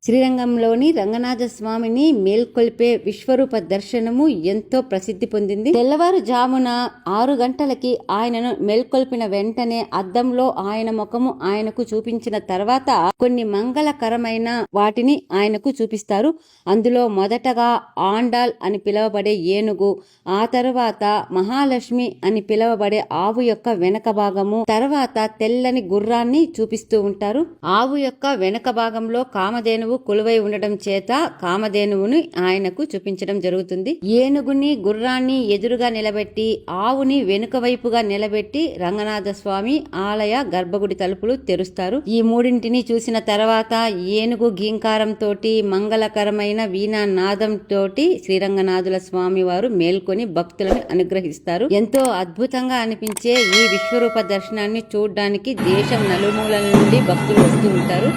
శ్రీరంగంలోని రంగనాథ స్వామిని మేల్కొల్పే విశ్వరూప దర్శనము ఎంతో ప్రసిద్ధి పొందింది. తెల్లవారుజామున 6 గంటలకి ఆయనను మేల్కొల్పిన వెంటనే అద్దంలో ఆయన ముఖము ఆయనకు చూపించిన తర్వాత కొన్ని మంగళకరమైన వాటిని ఆయనకు చూపిస్తారు. అందులో మొదటగా ఆండాల్ అని పిలువబడే ఏనుగు, ఆ తరువాత మహాలక్ష్మి అని పిలువబడే ఆవు యొక్క వెనక భాగము, తర్వాత తెల్లని గుర్రాన్ని చూపిస్తూ ఉంటారు. ఆవు యొక్క వెనక భాగంలో కామధేనువు కొలువై ఉండటం చేత కామధేనువుని ఆయనకు చూపించడం జరుగుతుంది. ఏనుగుని గుర్రాన్ని ఎదురుగా నిలబెట్టి ఆవుని వెనుక వైపుగా నిలబెట్టి రంగనాథ స్వామి ఆలయ గర్భగుడి తలుపులు తెరుస్తారు. ఈ మూడింటిని చూసిన తర్వాత ఏనుగు గీంకారం తోటి మంగళకరమైన వీణా నాదం తోటి శ్రీరంగనాథుల స్వామి వారు మేల్కొని భక్తులను అనుగ్రహిస్తారు. ఎంతో అద్భుతంగా అనిపించే ఈ విశ్వరూప దర్శనాన్ని చూడడానికి దేశం నలుమూలల నుండి భక్తులు వస్తూ ఉంటారు.